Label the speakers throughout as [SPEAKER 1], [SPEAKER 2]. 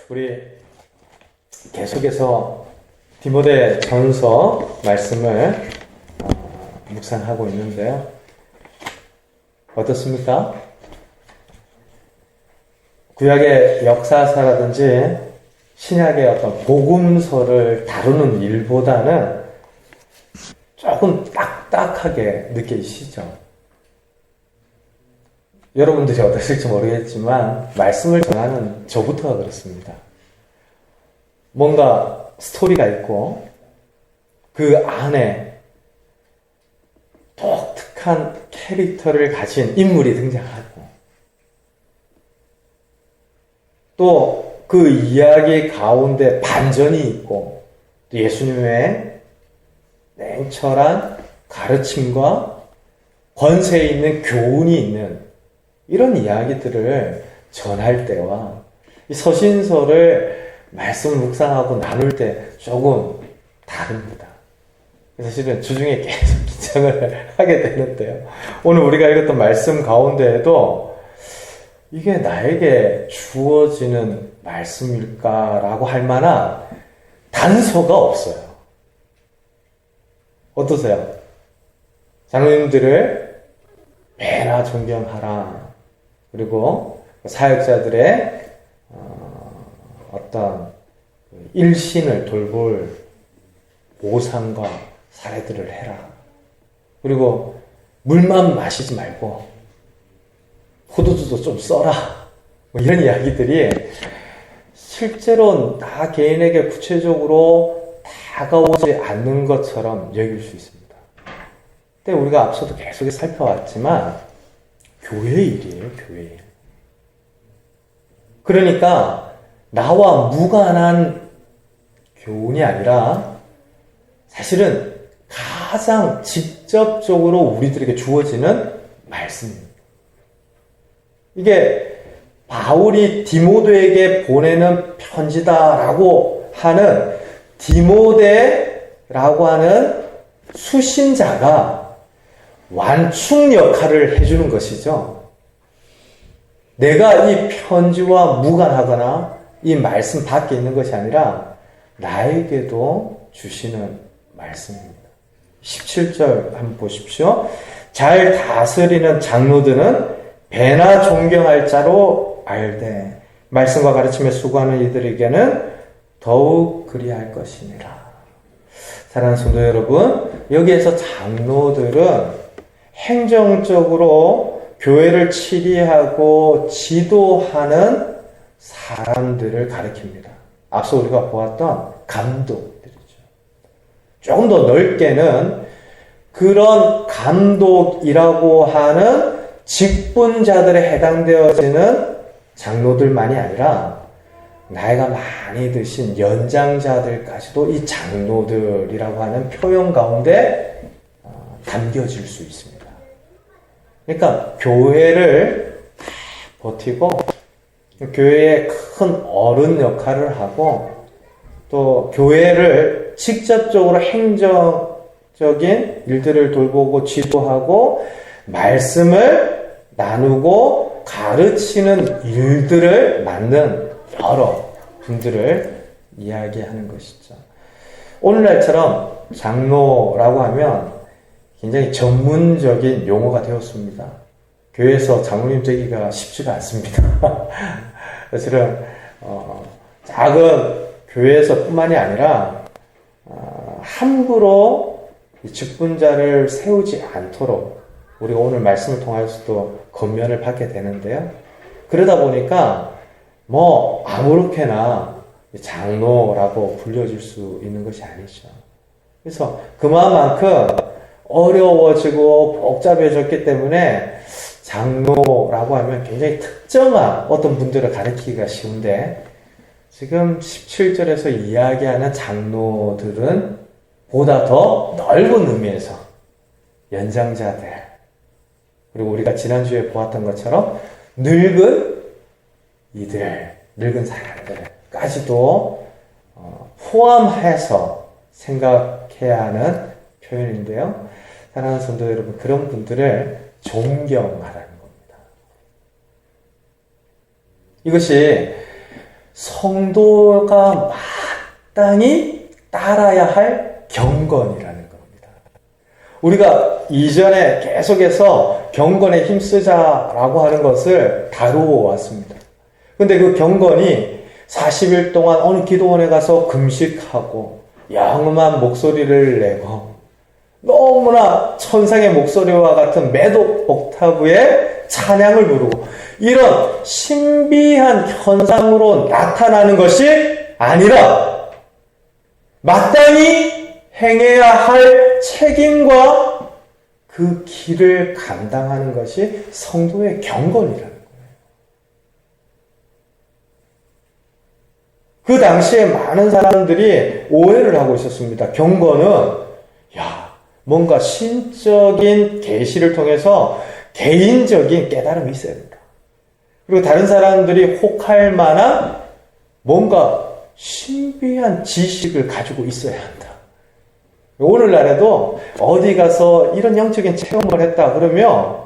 [SPEAKER 1] 우리 계속해서 디모데 전서 말씀을 묵상하고 있는데요. 어떻습니까? 구약의 역사사라든지 신약의 어떤 복음서를 다루는 일보다는 조금 딱딱하게 느껴지시죠? 여러분들이 어떠실지 모르겠지만 말씀을 전하는 저부터가 그렇습니다. 뭔가 스토리가 있고 그 안에 독특한 캐릭터를 가진 인물이 등장하고 또 그 이야기 가운데 반전이 있고 또 예수님의 냉철한 가르침과 권세 있는 교훈이 있는 이런 이야기들을 전할 때와 이 서신서를 말씀 묵상하고 나눌 때 조금 다릅니다. 사실은 주중에 계속 긴장을 하게 되는데요. 오늘 우리가 읽었던 말씀 가운데에도 이게 나에게 주어지는 말씀일까라고 할 만한 단서가 없어요. 어떠세요? 장로님들을 매나 존경하라. 그리고 사역자들의 어떤 일신을 돌볼 보상과 사례들을 해라. 그리고 물만 마시지 말고 포도주도 좀 써라. 뭐 이런 이야기들이 실제로 나 개인에게 구체적으로 다가오지 않는 것처럼 여길 수 있습니다. 근데 우리가 앞서도 계속 살펴왔지만 교회의 일이에요, 교회의 일. 그러니까 나와 무관한 교훈이 아니라 사실은 가장 직접적으로 우리들에게 주어지는 말씀입니다. 이게 바울이 디모데에게 보내는 편지다라고 하는 디모데라고 하는 수신자가 완충 역할을 해주는 것이죠. 내가 이 편지와 무관하거나 이 말씀 밖에 있는 것이 아니라 나에게도 주시는 말씀입니다. 17절 한번 보십시오. 잘 다스리는 장로들은 배나 존경할 자로 알되 말씀과 가르침에 수고하는 이들에게는 더욱 그리할 것이니라. 사랑하는 성도 여러분, 여기에서 장로들은 행정적으로 교회를 치리하고 지도하는 사람들을 가리킵니다. 앞서 우리가 보았던 감독들이죠. 조금 더 넓게는 그런 감독이라고 하는 직분자들에 해당되어지는 장로들만이 아니라 나이가 많이 드신 연장자들까지도 이 장로들이라고 하는 표현 가운데 담겨질 수 있습니다. 그러니까 교회를 버티고 교회의 큰 어른 역할을 하고 또 교회를 직접적으로 행정적인 일들을 돌보고 지도하고 말씀을 나누고 가르치는 일들을 맡는 여러 분들을 이야기하는 것이죠. 오늘날처럼 장로라고 하면 굉장히 전문적인 용어가 되었습니다. 교회에서 장로님 되기가 쉽지가 않습니다. 사실은 작은 교회에서 뿐만이 아니라 함부로 직분자를 세우지 않도록 우리가 오늘 말씀을 통해서도 권면을 받게 되는데요. 그러다 보니까 아무렇게나 장로라고 불려질 수 있는 것이 아니죠. 그래서 그만큼 어려워지고 복잡해졌기 때문에 장로라고 하면 굉장히 특정한 어떤 분들을 가리키기가 쉬운데 지금 17절에서 이야기하는 장로들은 보다 더 넓은 의미에서 연장자들 그리고 우리가 지난주에 보았던 것처럼 늙은 사람들까지도 포함해서 생각해야 하는 표현인데요. 사랑하는 성도 여러분, 그런 분들을 존경하라는 겁니다. 이것이 성도가 마땅히 따라야 할 경건이라는 겁니다. 우리가 이전에 계속해서 경건에 힘쓰자라고 하는 것을 다루어 왔습니다. 근데 그 경건이 40일 동안 어느 기도원에 가서 금식하고 영음한 목소리를 내고 너무나 천상의 목소리와 같은 매도 옥타브의 찬양을 부르고 이런 신비한 현상으로 나타나는 것이 아니라 마땅히 행해야 할 책임과 그 길을 감당하는 것이 성도의 경건이라는 거예요. 그 당시에 많은 사람들이 오해를 하고 있었습니다. 경건은 뭔가 신적인 계시를 통해서 개인적인 깨달음이 있어야 된다. 그리고 다른 사람들이 혹할 만한 뭔가 신비한 지식을 가지고 있어야 한다. 오늘날에도 어디 가서 이런 영적인 체험을 했다 그러면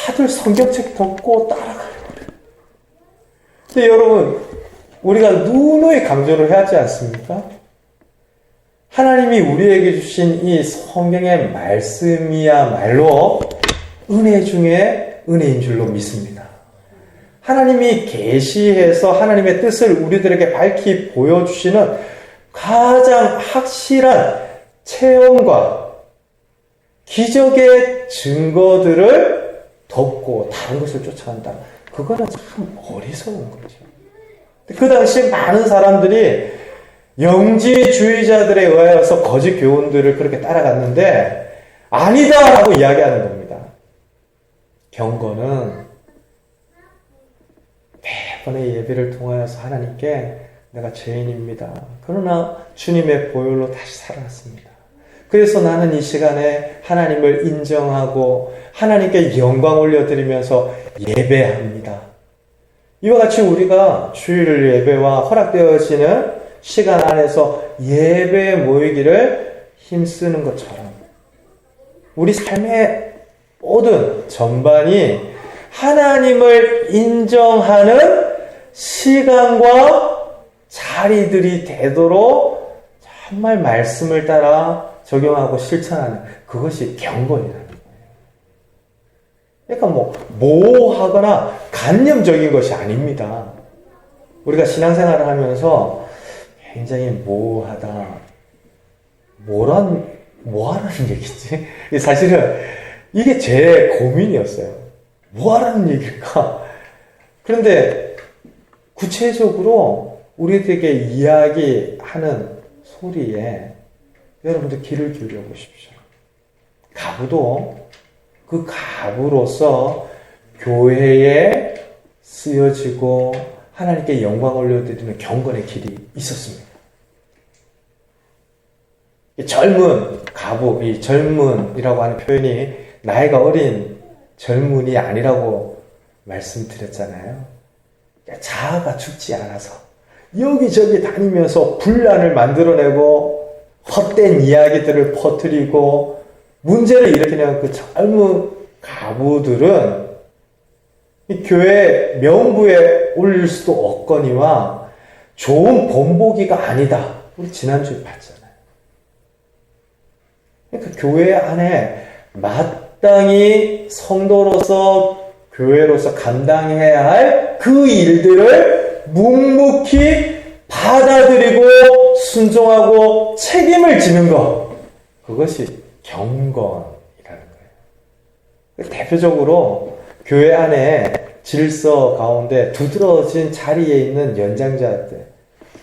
[SPEAKER 1] 다들 성경책 덮고 따라가려고 그래요. 근데 여러분, 우리가 누누이 강조를 해야 하지 않습니까? 하나님이 우리에게 주신 이 성경의 말씀이야말로 은혜 중에 은혜인 줄로 믿습니다. 하나님이 계시해서 하나님의 뜻을 우리들에게 밝히 보여주시는 가장 확실한 체험과 기적의 증거들을 덮고 다른 것을 쫓아간다. 그거는 참 어리석은 거죠. 그 당시 많은 사람들이 영지주의자들에 의하여서 거짓 교훈들을 그렇게 따라갔는데 아니다라고 이야기하는 겁니다. 경건은 매번의 예배를 통하여서 하나님께 내가 죄인입니다. 그러나 주님의 보혈로 다시 살아났습니다. 그래서 나는 이 시간에 하나님을 인정하고 하나님께 영광 올려드리면서 예배합니다. 이와 같이 우리가 주일 예배와 허락되어지는 시간 안에서 예배에 모이기를 힘쓰는 것처럼 우리 삶의 모든 전반이 하나님을 인정하는 시간과 자리들이 되도록 정말 말씀을 따라 적용하고 실천하는 그것이 경건이라는 거예요. 그러니까 모호하거나 관념적인 것이 아닙니다. 우리가 신앙생활을 하면서 굉장히 모호하다. 뭐하라는 얘기지? 사실은 이게 제 고민이었어요. 뭐하라는 얘기일까? 그런데 구체적으로 우리들에게 이야기하는 소리에 여러분들 귀를 기울여 보십시오. 가부도 그 가부로서 교회에 쓰여지고 하나님께 영광 올려드리는 경건의 길이 있었습니다. 젊은 가부, 이 젊은이라고 하는 표현이 나이가 어린 젊은이 아니라고 말씀드렸잖아요. 자아가 죽지 않아서 여기저기 다니면서 분란을 만들어내고 헛된 이야기들을 퍼뜨리고 문제를 일으키는 그 젊은 가부들은 이 교회 명부에 올릴 수도 없거니와 좋은 본보기가 아니다. 우리 지난주에 봤잖아요. 그러니까 교회 안에 마땅히 성도로서 교회로서 감당해야 할 그 일들을 묵묵히 받아들이고 순종하고 책임을 지는 것, 그것이 경건이라는 거예요. 대표적으로 교회 안에 질서 가운데 두드러진 자리에 있는 연장자들,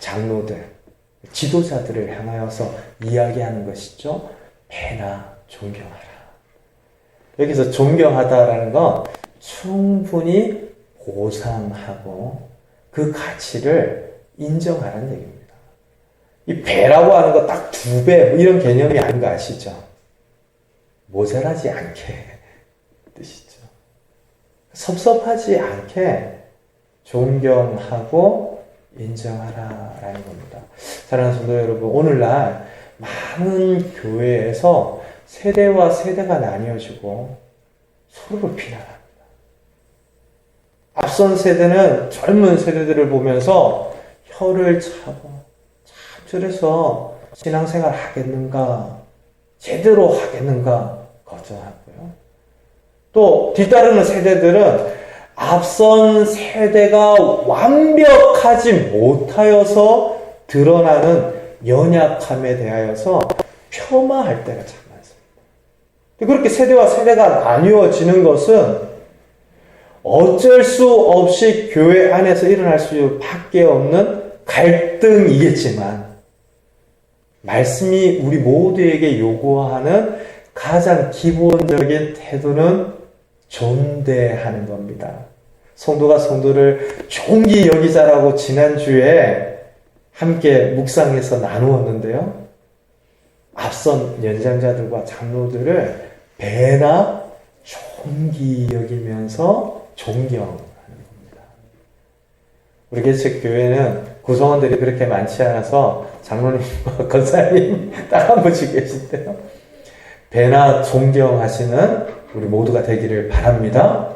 [SPEAKER 1] 장로들, 지도자들을 향하여서 이야기하는 것이죠. 배나 존경하라. 여기서 존경하다라는 건 충분히 보상하고 그 가치를 인정하라는 얘기입니다. 이 배라고 하는 거 딱 2배 이런 개념이 아닌 거 아시죠? 모자라지 않게 뜻이죠. 섭섭하지 않게 존경하고 인정하라라는 겁니다. 사랑하는 성도 여러분, 오늘날 많은 교회에서 세대와 세대가 나뉘어지고 서로를 비난합니다. 앞선 세대는 젊은 세대들을 보면서 혀를 차고 참 저래서 신앙생활 하겠는가, 제대로 하겠는가 걱정하고요. 또 뒤따르는 세대들은 앞선 세대가 완벽하지 못하여서 드러나는 연약함에 대하여서 폄하할 때가 참 많습니다. 그렇게 세대와 세대가 나뉘어지는 것은 어쩔 수 없이 교회 안에서 일어날 수밖에 없는 갈등이겠지만, 말씀이 우리 모두에게 요구하는 가장 기본적인 태도는 존대하는 겁니다. 성도가 성도를 존귀 여기자라고 지난주에 함께 묵상해서 나누었는데요. 앞선 연장자들과 장로들을 배나 존귀 여기면서 존경하는 겁니다. 우리 개척교회는 구성원들이 그렇게 많지 않아서 장로님과 권사님 딱 한 분씩 계신데요. 배나 존경하시는 우리 모두가 되기를 바랍니다.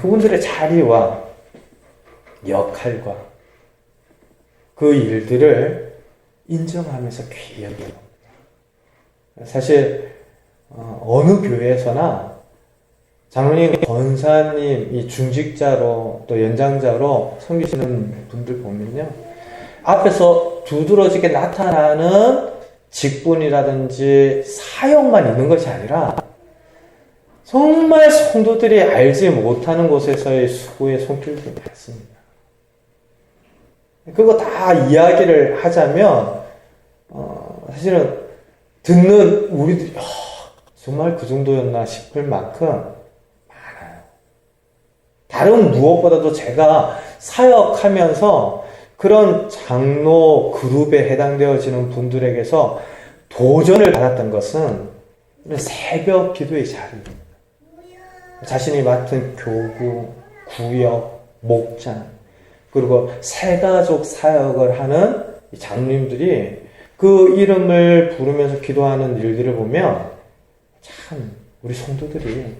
[SPEAKER 1] 그분들의 자리와 역할과 그 일들을 인정하면서 귀히 여기는 겁니다. 사실 어느 교회에서나 장로님, 권사님, 이 중직자로 또 연장자로 섬기시는 분들 보면요, 앞에서 두드러지게 나타나는 직분이라든지 사역만 있는 것이 아니라 정말 성도들이 알지 못하는 곳에서의 수고의 손길도 많습니다. 그거 다 이야기를 하자면 사실은 듣는 우리들이 정말 그 정도였나 싶을 만큼 많아요. 다른 무엇보다도 제가 사역하면서 그런 장로 그룹에 해당되어지는 분들에게서 도전을 받았던 것은 새벽 기도의 자리입니다. 자신이 맡은 교구, 구역, 목장, 그리고 새가족 사역을 하는 장로님들이 그 이름을 부르면서 기도하는 일들을 보면 참 우리 성도들이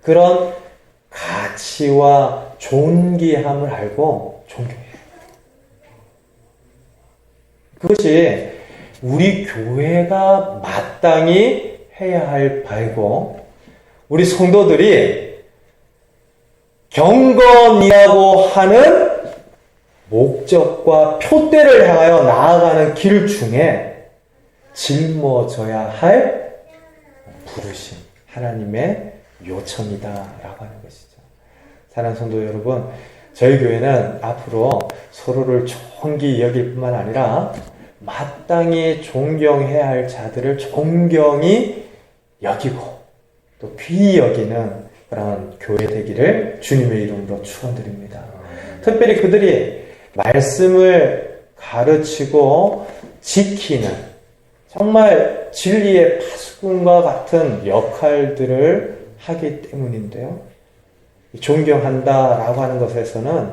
[SPEAKER 1] 그런 가치와 존귀함을 알고 존경해요. 그것이 우리 교회가 마땅히 해야 할 바이고, 우리 성도들이 경건이라고 하는 목적과 표대를 향하여 나아가는 길 중에 짊어져야 할 부르심, 하나님의 요청이다라고 하는 것이죠. 사랑하는 성도 여러분, 저희 교회는 앞으로 서로를 존귀 여길 뿐만 아니라 마땅히 존경해야 할 자들을 존경히 여기고 또 귀히 여기는 그런 교회 되기를 주님의 이름으로 축원드립니다. 특별히 그들이 말씀을 가르치고 지키는 정말 진리의 파수꾼과 같은 역할들을 하기 때문인데요. 존경한다라고 하는 것에서는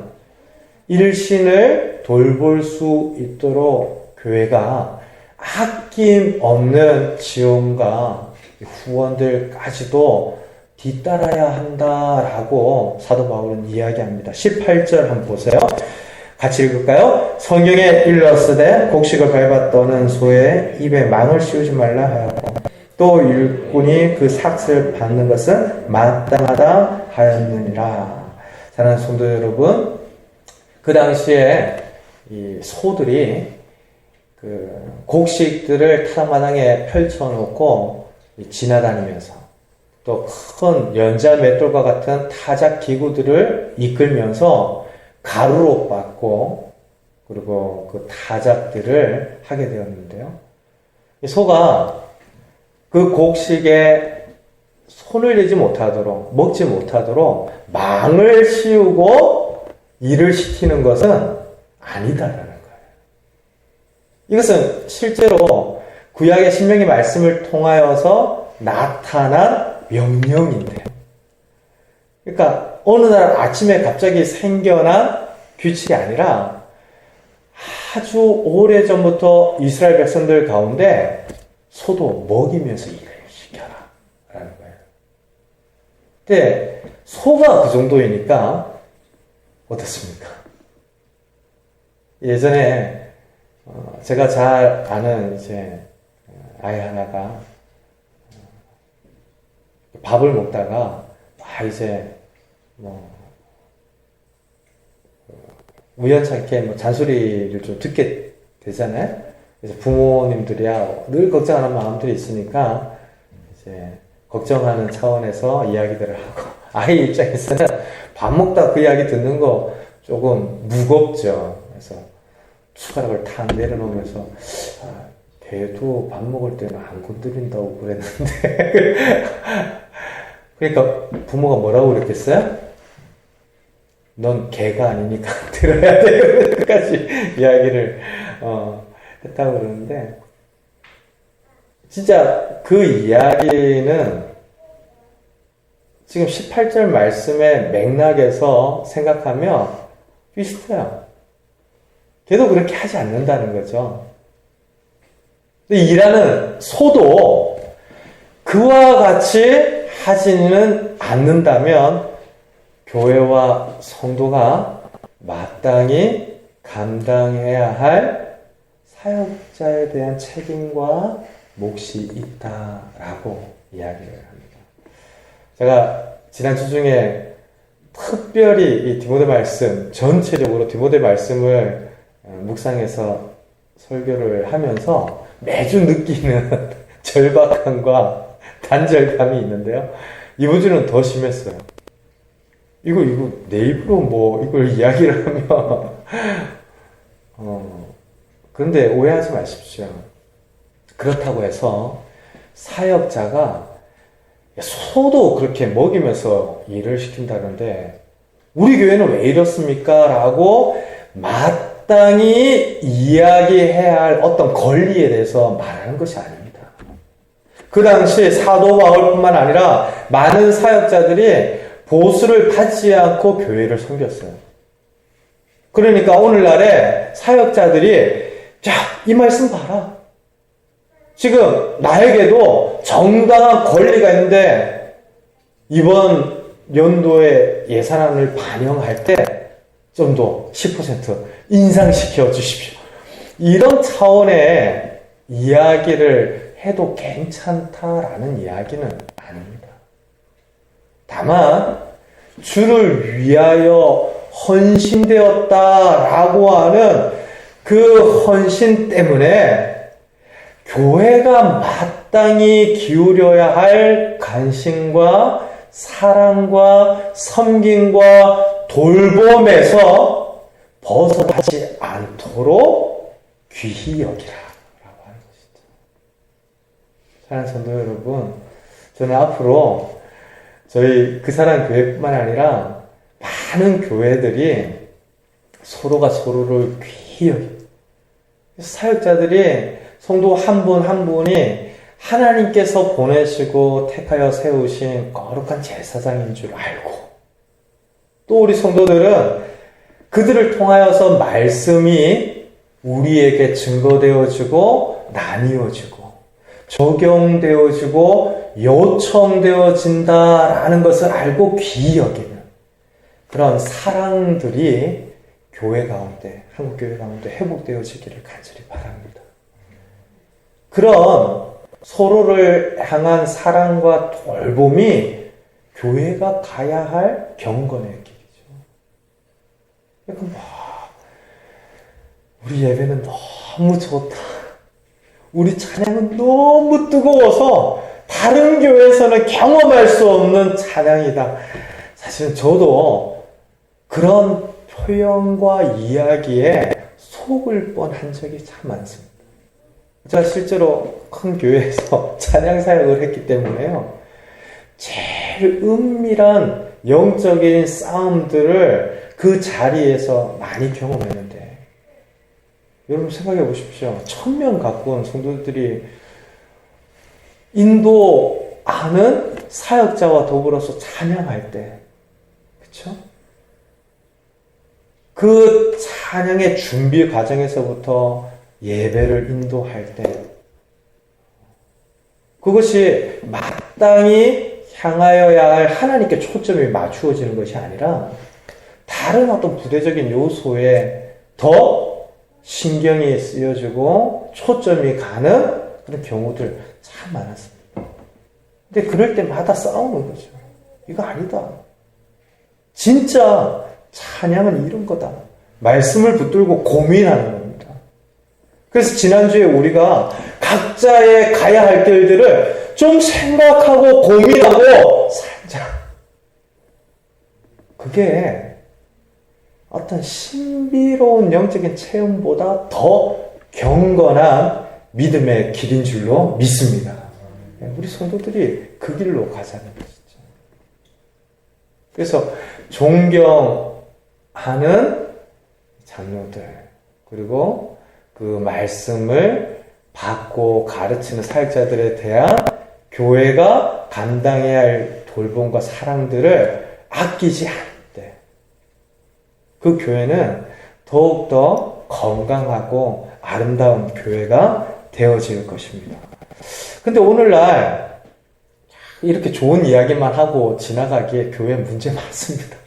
[SPEAKER 1] 일신을 돌볼 수 있도록 교회가 아낌없는 지원과 후원들까지도 뒤따라야 한다라고 사도 바울은 이야기합니다. 18절 한번 보세요. 같이 읽을까요? 성경에 일렀으되 곡식을 밟아 떠는 소의 입에 망을 씌우지 말라 하였고 또 일꾼이 그 삭을 받는 것은 마땅하다 하였느니라. 사랑하는 성도 여러분, 그 당시에 이 소들이 그 곡식들을 타작마당에 펼쳐놓고 지나다니면서 또 큰 연자 맷돌과 같은 타작 기구들을 이끌면서 가루로 빻고 그리고 그 타작들을 하게 되었는데요. 소가 그 곡식에 손을 대지 못하도록, 먹지 못하도록 망을 씌우고 일을 시키는 것은 아니다라는 거예요. 이것은 실제로 구약의 신명기 말씀을 통하여서 나타난 명령인데요. 그러니까 어느 날 아침에 갑자기 생겨난 규칙이 아니라 아주 오래전부터 이스라엘 백성들 가운데 소도 먹이면서 일을 시켜라 라는 거예요. 근데 소가 그 정도이니까 어떻습니까? 예전에 제가 잘 아는 이제 아이 하나가 밥을 먹다가 이제 뭐 우연찮게 뭐 잔소리를 좀 듣게 되잖아요. 그래서 부모님들이야 늘 걱정하는 마음들이 있으니까 이제 걱정하는 차원에서 이야기들을 하고, 아이 입장에서는 밥 먹다 그 이야기 듣는 거 조금 무겁죠. 그래서 숟가락을 탁 내려놓으면서 걔도 밥 먹을 때는 안 건드린다고 그랬는데 그러니까 부모가 뭐라고 그랬겠어요? 넌 개가 아니니까 들어야 돼. 끝까지 이야기를 했다고 그러는데, 진짜 그 이야기는 지금 18절 말씀의 맥락에서 생각하면 비슷해요. 걔도 그렇게 하지 않는다는 거죠. 근데 일하는 소도 그와 같이 하지는 않는다면 교회와 성도가 마땅히 감당해야 할 사역자에 대한 책임과 몫이 있다라고 이야기를 합니다. 제가 지난주 중에 특별히 이 디모데 말씀, 전체적으로 디모데 말씀을 묵상해서 설교를 하면서 매주 느끼는 절박함과 단절감이 있는데요. 이번 주는 더 심했어요. 이거 내 입으로 뭐 이걸 이야기를 하면 그런데 오해하지 마십시오. 그렇다고 해서 사역자가 소도 그렇게 먹이면서 일을 시킨다는데 우리 교회는 왜 이렇습니까? 라고 마땅히 이야기해야 할 어떤 권리에 대해서 말하는 것이 아닙니다. 그 당시 사도 바울뿐만 아니라 많은 사역자들이 보수를 받지 않고 교회를 섬겼어요. 그러니까 오늘날에 사역자들이 자, 이 말씀 봐라. 지금 나에게도 정당한 권리가 있는데 이번 연도에 예산안을 반영할 때 좀 더 10% 인상시켜 주십시오. 이런 차원의 이야기를 해도 괜찮다라는 이야기는 아닙니다. 다만 주를 위하여 헌신되었다라고 하는 그 헌신 때문에 교회가 마땅히 기울여야 할 관심과 사랑과 섬김과 돌봄에서 벗어나지 않도록 귀히 여기라 라고 하는 것이죠. 사랑하는 성도 여러분, 저는 앞으로 저희 그 사랑 교회뿐만 아니라 많은 교회들이 서로가 서로를 귀히 여기고 사역자들이 성도 한 분 한 분이 하나님께서 보내시고 택하여 세우신 거룩한 제사장인 줄 알고, 또 우리 성도들은 그들을 통하여서 말씀이 우리에게 증거되어지고 나뉘어지고 적용되어지고 요청되어진다라는 것을 알고 귀히 여기는 그런 사랑들이 교회 가운데, 한국교회 가운데 회복되어지기를 간절히 바랍니다. 그런 서로를 향한 사랑과 돌봄이 교회가 가야 할 경건의 길이죠. 그러니까 우리 예배는 너무 좋다. 우리 찬양은 너무 뜨거워서 다른 교회에서는 경험할 수 없는 찬양이다. 사실은 저도 그런 표현과 이야기에 속을 뻔한 적이 참 많습니다. 제가 실제로 큰 교회에서 찬양 사역을 했기 때문에요. 제일 은밀한 영적인 싸움들을 그 자리에서 많이 경험했는데, 여러분 생각해 보십시오. 1000명 가까운 성도들이 인도하는 사역자와 더불어서 찬양할 때, 그쵸? 그 찬양의 준비 과정에서부터 예배를 인도할 때 그것이 마땅히 향하여야 할 하나님께 초점이 맞추어지는 것이 아니라 다른 어떤 부대적인 요소에 더 신경이 쓰여지고 초점이 가는 그런 경우들 참 많았습니다. 근데 그럴 때마다 싸우는 거죠. 이거 아니다. 진짜 찬양은 이런 거다. 말씀을 붙들고 고민하는 겁니다. 그래서 지난주에 우리가 각자의 가야 할 길들을 좀 생각하고 고민하고 살자. 그게 어떤 신비로운 영적인 체험보다 더 경건한 믿음의 길인 줄로 믿습니다. 우리 성도들이 그 길로 가자는 것이죠. 그래서 존경하는 장로들, 그리고 그 말씀을 받고 가르치는 사역자들에 대한 교회가 감당해야 할 돌봄과 사랑들을 아끼지 않을 때, 그 교회는 더욱더 건강하고 아름다운 교회가 되어질 것입니다. 근데 오늘날 이렇게 좋은 이야기만 하고 지나가기에 교회 문제 많습니다.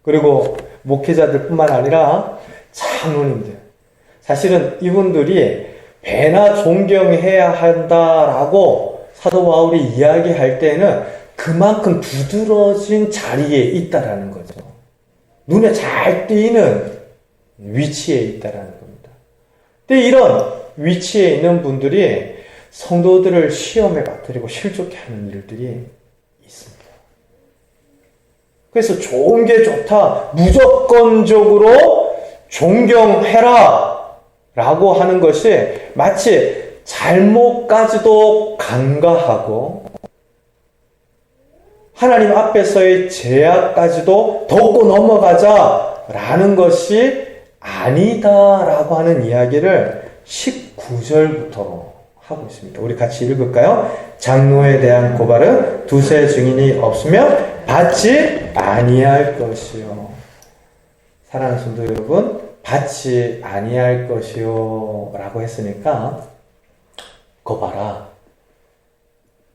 [SPEAKER 1] 그리고 목회자들 뿐만 아니라 장로님들, 사실은 이분들이 배나 존경해야 한다라고 사도 바울이 이야기할 때는 그만큼 두드러진 자리에 있다라는 거죠. 눈에 잘 띄는 위치에 있다라는 겁니다. 근데 이런 위치에 있는 분들이 성도들을 시험에 빠뜨리고 실족해 하는 일들이 있습니다. 그래서 좋은 게 좋다, 무조건적으로 존경해라 라고 하는 것이 마치 잘못까지도 간과하고 하나님 앞에서의 제약까지도 덮고 넘어가자라는 것이 아니다라고 하는 이야기를 19절부터 하고 있습니다. 우리 같이 읽을까요? 장로에 대한 고발은 두세 증인이 없으면 받지 아니할 것이요. 사랑하는 성도 여러분, 받지 아니할 것이요 라고 했으니까 그거 봐라.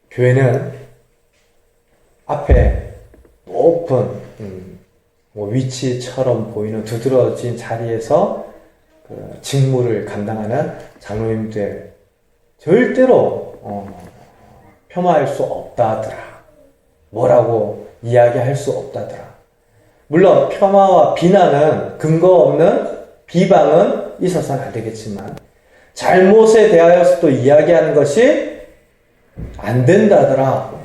[SPEAKER 1] 교회는 앞에 높은 위치처럼 보이는 두드러진 자리에서 그 직무를 감당하는 장로님들 절대로 폄하할 수 없다더라. 뭐라고 이야기할 수 없다더라. 물론 폄하와 비난은 근거 없는 비방은 있어서는 안 되겠지만 잘못에 대하여서도 이야기하는 것이 안 된다더라.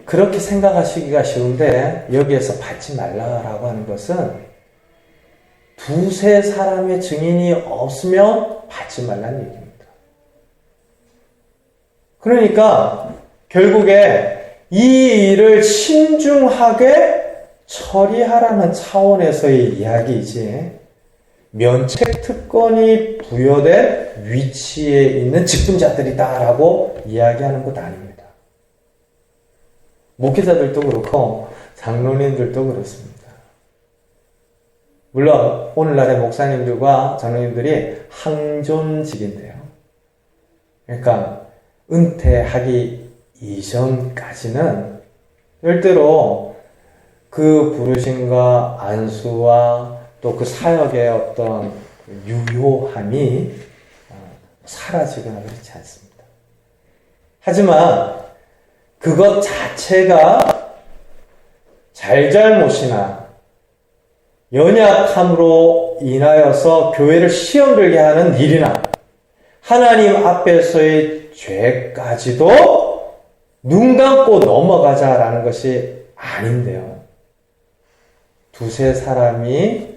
[SPEAKER 1] 그렇게 생각하시기가 쉬운데 여기에서 받지 말라라고 하는 것은 두세 사람의 증인이 없으면 받지 말라는 얘기입니다. 그러니까 결국에 이 일을 신중하게 처리하라는 차원에서의 이야기이지 면책특권이 부여된 위치에 있는 직분자들이다라고 이야기하는 것 아닙니다. 목회자들도 그렇고 장로님들도 그렇습니다. 물론 오늘날의 목사님들과 장로님들이 항존직인데요. 그러니까 은퇴하기 이전까지는 절대로 그 부르심과 안수와 또 그 사역의 어떤 유효함이 사라지거나 그렇지 않습니다. 하지만 그것 자체가 잘잘못이나 연약함으로 인하여서 교회를 시험 들게 하는 일이나 하나님 앞에서의 죄까지도 눈 감고 넘어가자라는 것이 아닌데요. 두세 사람이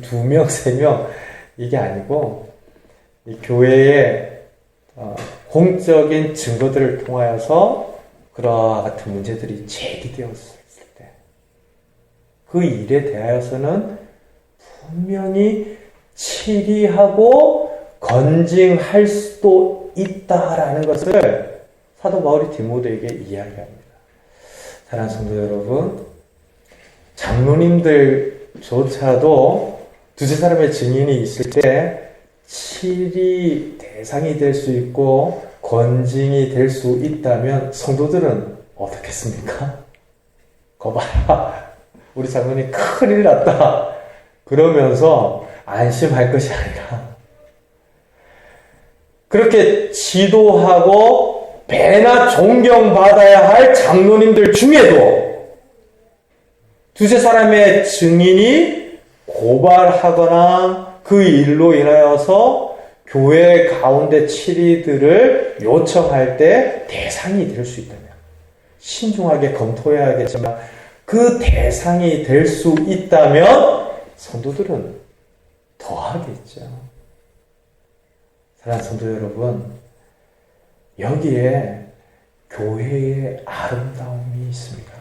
[SPEAKER 1] 두 명, 세 명 이게 아니고 이 교회의 공적인 증거들을 통하여서 그와 같은 문제들이 제기되었을 때 그 일에 대하여서는 분명히 치리하고 건징할 수도 있다라는 것을 사도 바울이 디모데에게 이야기합니다. 사랑하는 성도 여러분, 장로님들조차도 두세 사람의 증인이 있을 때 치리 대상이 될 수 있고 건징이 될 수 있다면 성도들은 어떻겠습니까? 거봐라. 우리 장로님 큰일 났다. 그러면서 안심할 것이 아니라 그렇게 지도하고 배나 존경받아야 할 장로님들 중에도 두세 사람의 증인이 고발하거나 그 일로 인하여서 교회 가운데 치리들을 요청할 때 대상이 될 수 있다면 신중하게 검토해야겠지만 그 대상이 될 수 있다면 성도들은 더하겠죠. 사랑하는 성도 여러분, 여기에 교회의 아름다움이 있습니다.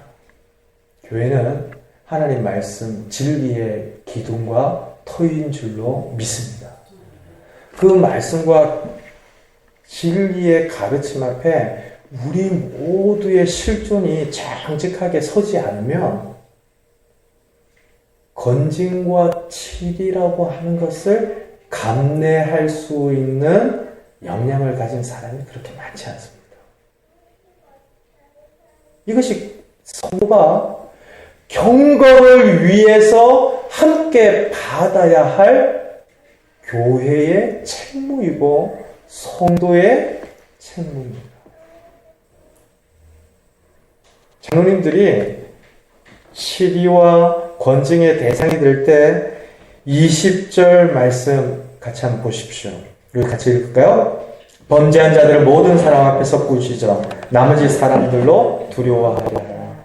[SPEAKER 1] 교회는 하나님 말씀, 진리의 기둥과 터인 줄로 믿습니다. 그 말씀과 진리의 가르침 앞에 우리 모두의 실존이 정직하게 서지 않으면 건진과 치리라고 하는 것을 감내할 수 있는 역량을 가진 사람이 그렇게 많지 않습니다. 이것이 성도가 경건을 위해서 함께 받아야 할 교회의 책무이고 성도의 책무입니다. 장로님들이 치리와 권징의 대상이 될 때 20절 말씀 같이 한번 보십시오. 여기 같이 읽을까요? 범죄한 자들을 모든 사람 앞에서 꾸짖어 나머지 사람들로 두려워하게 하라.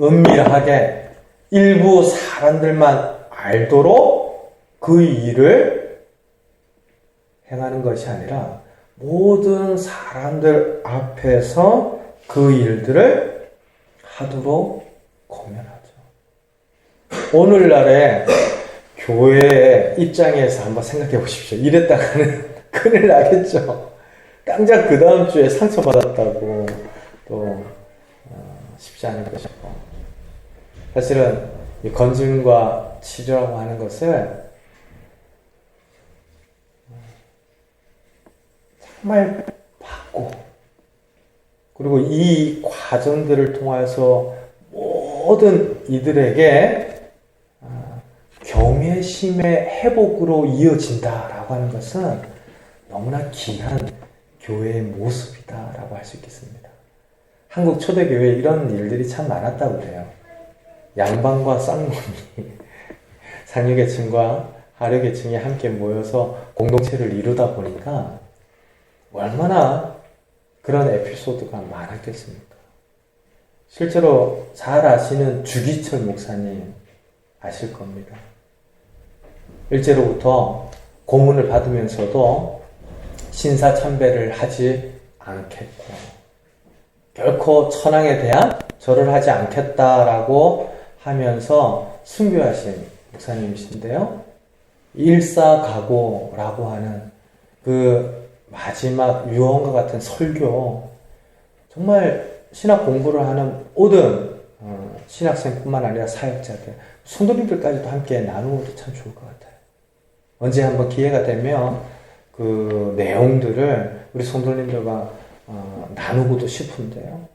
[SPEAKER 1] 은밀하게 일부 사람들만 알도록 그 일을 행하는 것이 아니라 모든 사람들 앞에서 그 일들을 하도록 공연하죠. 오늘날의 교회의 입장에서 한번 생각해 보십시오. 이랬다가는 큰일 나겠죠. 당장 그 다음 주에 상처받았다고 또 쉽지 않을 것이고, 사실은 이 건증과 치료라고 하는 것을 정말 받고, 그리고 이 과정들을 통해서 모든 이들에게 경외심의 회복으로 이어진다라고 하는 것은 너무나 귀한 교회의 모습이다라고 할 수 있겠습니다. 한국 초대교회에 이런 일들이 참 많았다고 그래요. 양반과 쌍놈이 상류계층과 하류계층이 함께 모여서 공동체를 이루다 보니까 얼마나 그런 에피소드가 많았겠습니까? 실제로 잘 아시는 주기철 목사님 아실 겁니다. 일제로부터 고문을 받으면서도 신사참배를 하지 않겠고 결코 천황에 대한 절을 하지 않겠다라고 하면서 순교하신 목사님이신데요. 일사각오라고 하는 그 마지막 유언과 같은 설교, 정말 신학 공부를 하는 모든 신학생뿐만 아니라 사역자들, 성도님들까지도 함께 나누어도 참 좋을 것 같아요. 언제 한번 기회가 되면 그 내용들을 우리 성도님들과 나누고도 싶은데요.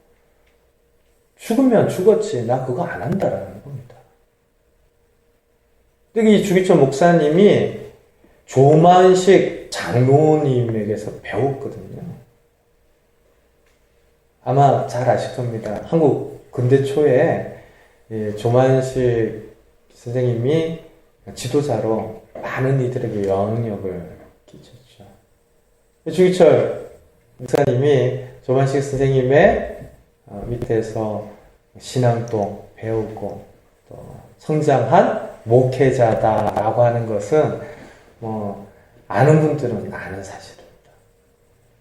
[SPEAKER 1] 죽으면 죽었지 나 그거 안 한다라는 겁니다. 근데 이 주기철 목사님이 조만식 장로님에게서 배웠거든요. 아마 잘 아실 겁니다. 한국 근대 초에 조만식 선생님이 지도자로 많은 이들에게 영향력을 끼쳤죠. 주기철 목사님이 조만식 선생님의 밑에서 신앙도 배우고 또 성장한 목회자다라고 하는 것은 아는 분들은 아는 사실입니다.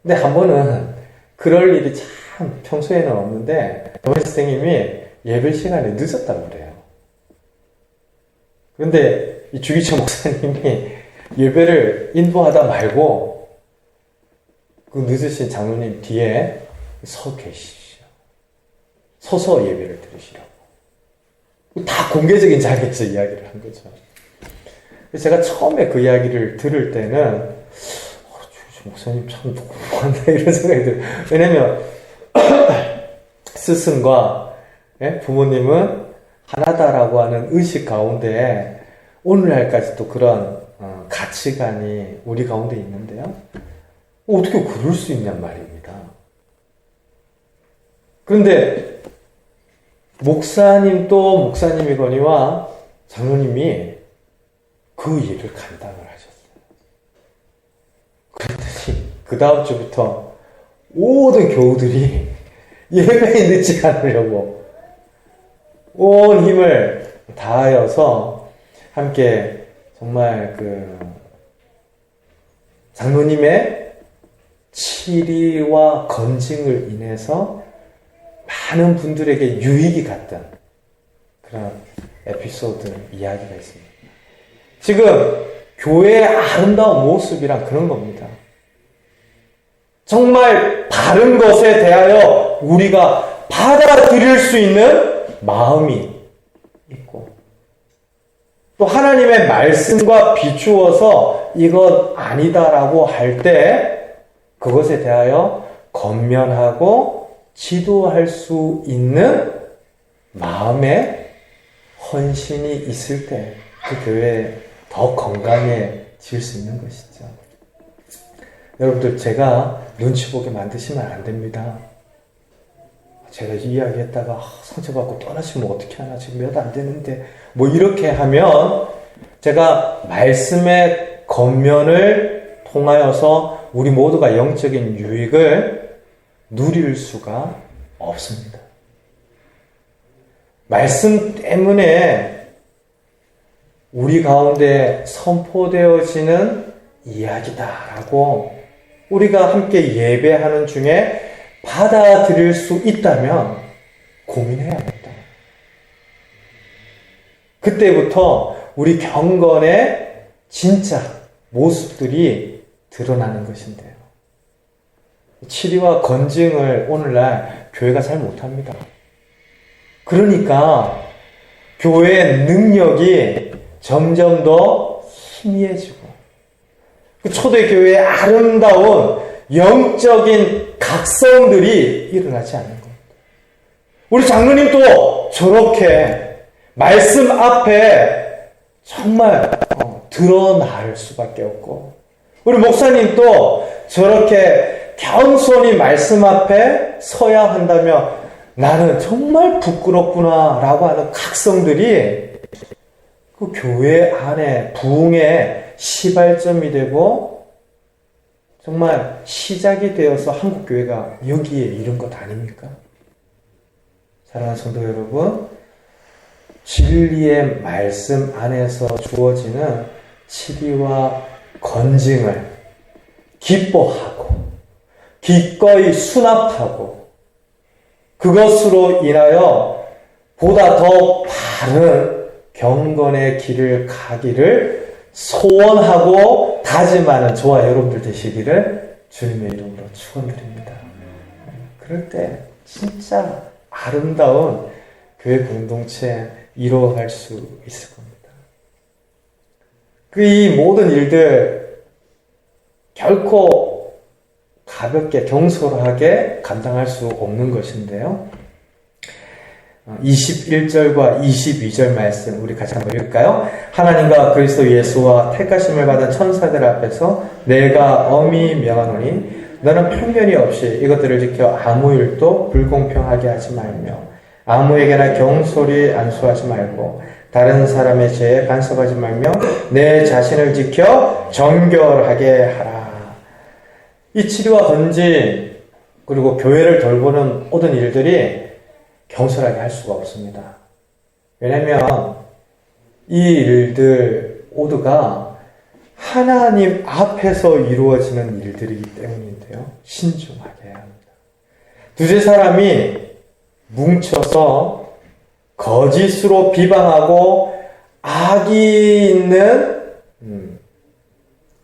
[SPEAKER 1] 근데 한 번은 그럴 일이 참 평소에는 없는데 조만식 선생님이 예배 시간에 늦었다고 그래요. 그런데 이 주기철 목사님이 예배를 인도하다 말고 그 늦으신 장로님 뒤에 서 계시죠. 서서 예배를 들으시라고. 다 공개적인 자리에서 이야기를 한 거죠. 그래서 제가 처음에 그 이야기를 들을 때는 주기철 목사님 참 너무한다 이런 생각이 들어요. 왜냐면 스승과 부모님은 하나다라고 하는 의식 가운데 오늘날까지도 그런 가치관이 우리 가운데 있는데요. 어떻게 그럴 수 있냔 말입니다. 그런데 목사님도 목사님이거니와 장로님이 그 일을 감당을 하셨어요. 그랬더니 그 다음 주부터 모든 교우들이 예배에 늦지 않으려고 온 힘을 다하여서 함께 정말 그 장로님의 치리와 건징을 인해서 많은 분들에게 유익이 갔던 그런 에피소드 이야기가 있습니다. 지금 교회의 아름다운 모습이란 그런 겁니다. 정말 바른 것에 대하여 우리가 받아들일 수 있는 마음이 있고 또 하나님의 말씀과 비추어서 이건 아니다라고 할 때 그것에 대하여 권면하고 지도할 수 있는 마음의 헌신이 있을 때 그 교회에 더 건강해질 수 있는 것이죠. 여러분들 제가 눈치 보게 만드시면 안 됩니다. 제가 이야기했다가 상처받고 떠나시면 어떻게 하나 지금 몇 안 되는데 뭐 이렇게 하면 제가 말씀의 권면을 통하여서 우리 모두가 영적인 유익을 누릴 수가 없습니다. 말씀 때문에 우리 가운데 선포되어지는 이야기다라고 우리가 함께 예배하는 중에 받아들일 수 있다면 고민해야 합니다. 그때부터 우리 경건의 진짜 모습들이 드러나는 것인데요. 치리와 건징을 오늘날 교회가 잘 못합니다. 그러니까 교회의 능력이 점점 더 희미해지고 그 초대교회의 아름다운 영적인 각성들이 일어나지 않는 겁니다. 우리 장로님도 저렇게 말씀 앞에 정말 드러날 수밖에 없고 우리 목사님도 저렇게 겸손히 말씀 앞에 서야 한다면 나는 정말 부끄럽구나 라고 하는 각성들이 그 교회 안에 부흥의 시발점이 되고 정말 시작이 되어서 한국교회가 여기에 이른 것 아닙니까? 사랑하는 성도 여러분, 진리의 말씀 안에서 주어지는 치리와 건징을 기뻐하고 기꺼이 수납하고 그것으로 인하여 보다 더 바른 경건의 길을 가기를 소원하고 다짐하는 저와 여러분들 되시기를 주님의 이름으로 축원드립니다. 그럴 때 진짜 아름다운 교회 공동체 이루어갈 수 있을 겁니다. 이 모든 일들 결코 가볍게 경솔하게 감당할 수 없는 것인데요. 21절과 22절 말씀 우리 같이 한번 읽을까요? 하나님과 그리스도 예수와 택하심을 받은 천사들 앞에서 내가 엄히 명하노니 너는 편견이 없이 이것들을 지켜 아무 일도 불공평하게 하지 말며 아무에게나 경솔히 안수하지 말고 다른 사람의 죄에 간섭하지 말며 내 자신을 지켜 정결하게 하라. 이 치료와 건진 그리고 교회를 돌보는 모든 일들이 경솔하게 할 수가 없습니다. 왜냐하면 이 일들 모두가 하나님 앞에서 이루어지는 일들이기 때문인데요. 신중하게 해야 합니다. 두세 사람이 뭉쳐서 거짓으로 비방하고 악이 있는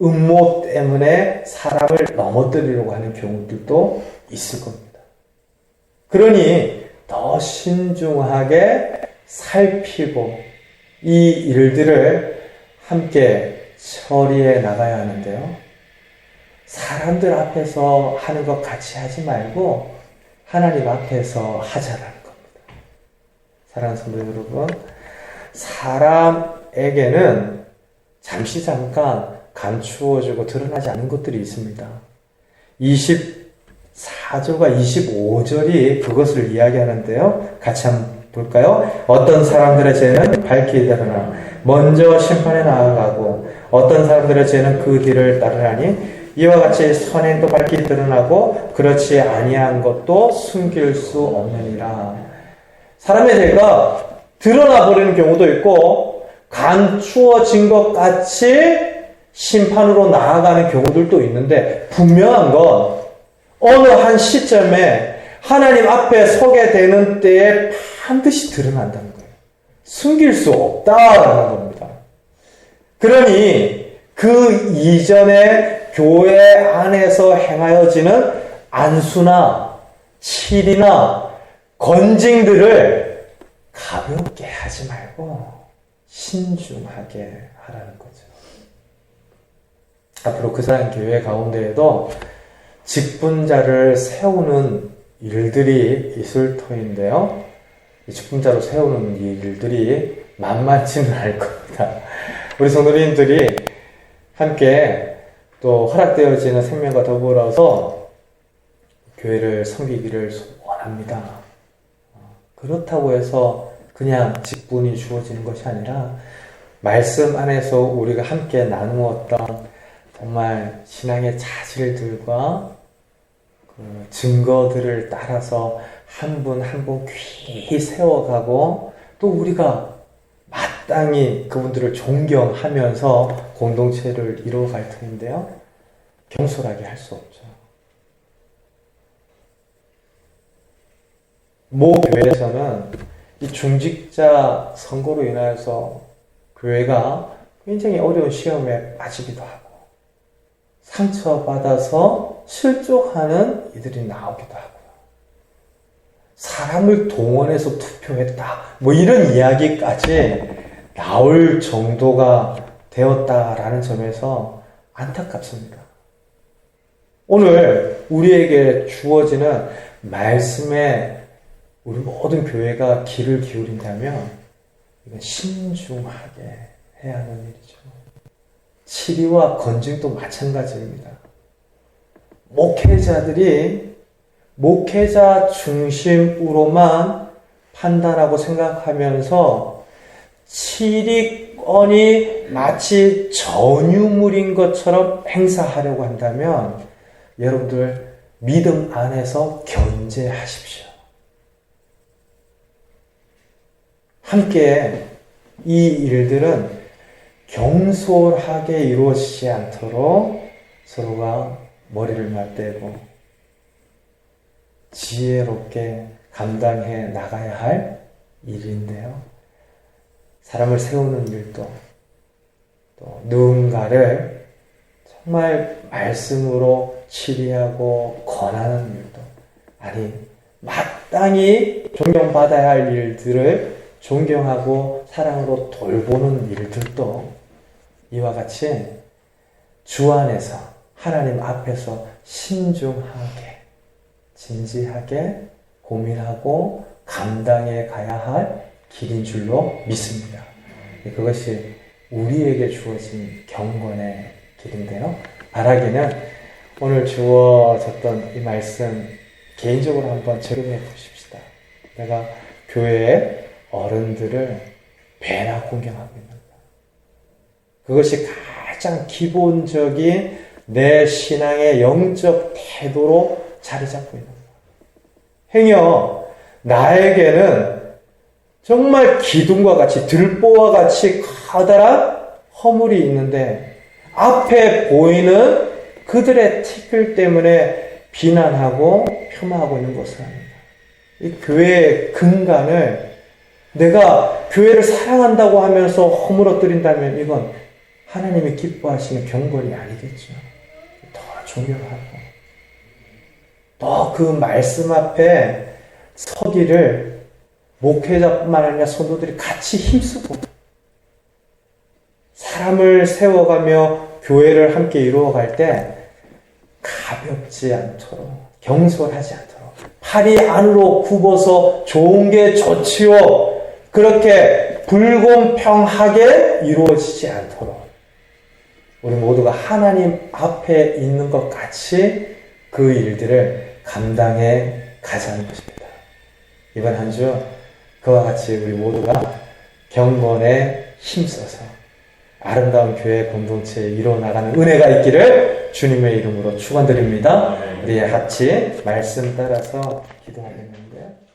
[SPEAKER 1] 음모 때문에 사람을 넘어뜨리려고 하는 경우들도 있을 겁니다. 그러니 더 신중하게 살피고 이 일들을 함께 처리해 나가야 하는데요. 사람들 앞에서 하는 것 같이 하지 말고 하나님 앞에서 하자라는 겁니다. 사랑하는 성도 여러분, 사람에게는 잠깐 감추어지고 드러나지 않는 것들이 있습니다. 24절과 25절이 그것을 이야기하는데요. 같이 한번 볼까요? 어떤 사람들의 죄는 밝히 드러나 먼저 심판에 나아가고 어떤 사람들의 죄는 그 뒤를 따르나니 이와 같이 선행도 밝히 드러나고 그렇지 아니한 것도 숨길 수 없느니라. 사람의 죄가 드러나 버리는 경우도 있고 감추어진 것 같이 심판으로 나아가는 경우들도 있는데, 분명한 건 어느 한 시점에 하나님 앞에 서게 되는 때에 반드시 드러난다는 거예요. 숨길 수 없다라는 겁니다. 그러니 그 이전에 교회 안에서 행하여지는 안수나 칠이나 건징들을 가볍게 하지 말고 신중하게 하라는 거죠. 앞으로 그 사람 교회 가운데에도 직분자를 세우는 일들이 있을 터인데요. 이 직분자로 세우는 일들이 만만치는 않을 겁니다. 우리 성도님들이 함께 또 허락되어지는 생명과 더불어서 교회를 섬기기를 원합니다. 그렇다고 해서 그냥 직분이 주어지는 것이 아니라 말씀 안에서 우리가 함께 나누었던 정말 신앙의 자질들과 그 증거들을 따라서 한 분 한 분 귀히 세워가고 또 우리가 마땅히 그분들을 존경하면서 공동체를 이루어갈 터인데요. 경솔하게 할 수 없죠. 모 교회에서는 이 중직자 선거로 인하여서 교회가 굉장히 어려운 시험에 빠지기도 하고 상처받아서 실족하는 이들이 나오기도 하고요. 사람을 동원해서 투표했다. 뭐 이런 이야기까지 나올 정도가 되었다라는 점에서 안타깝습니다. 오늘 우리에게 주어지는 말씀에 우리 모든 교회가 귀를 기울인다면 이건 신중하게 해야 하는 일이죠. 치리와 건증도 마찬가지입니다. 목회자들이 목회자 중심으로만 판단하고 생각하면서 치리권이 마치 전유물인 것처럼 행사하려고 한다면 여러분들 믿음 안에서 견제하십시오. 함께 이 일들은 경솔하게 이루어지지 않도록 서로가 머리를 맞대고 지혜롭게 감당해 나가야 할 일인데요. 사람을 세우는 일도 또 누군가를 정말 말씀으로 치리하고 권하는 일도 아니 마땅히 존경받아야 할 일들을 존경하고 사랑으로 돌보는 일들도 이와 같이 주 안에서 하나님 앞에서 신중하게 진지하게 고민하고 감당해 가야 할 길인 줄로 믿습니다. 그것이 우리에게 주어진 경건의 길인데요. 바라기는 오늘 주어졌던 이 말씀 개인적으로 한번 적용해 보십시다. 내가 교회의 어른들을 배나 공경하고 있는가? 그것이 가장 기본적인 내 신앙의 영적 태도로 자리 잡고 있는가? 행여 나에게는 정말 기둥과 같이 들보와 같이 커다란 허물이 있는데 앞에 보이는 그들의 티끌 때문에 비난하고 폄하하고 있는 것은 아닙니다. 이 교회의 근간을 내가 교회를 사랑한다고 하면서 허물어뜨린다면 이건 하나님이 기뻐하시는 경건이 아니겠죠. 더 존경하고 더 그 말씀 앞에 서기를 목회자뿐만 아니라 성도들이 같이 힘쓰고 사람을 세워가며 교회를 함께 이루어갈 때 가볍지 않도록 경솔하지 않도록 팔이 안으로 굽어서 좋은 게 좋지요 그렇게 불공평하게 이루어지지 않도록 우리 모두가 하나님 앞에 있는 것 같이 그 일들을 감당해 가자는 것입니다. 이번 한 주 그와 같이 우리 모두가 경건에 힘써서 아름다운 교회 공동체에 이루어나가는 은혜가 있기를 주님의 이름으로 축원드립니다. 우리 같이 말씀 따라서 기도하겠는데요.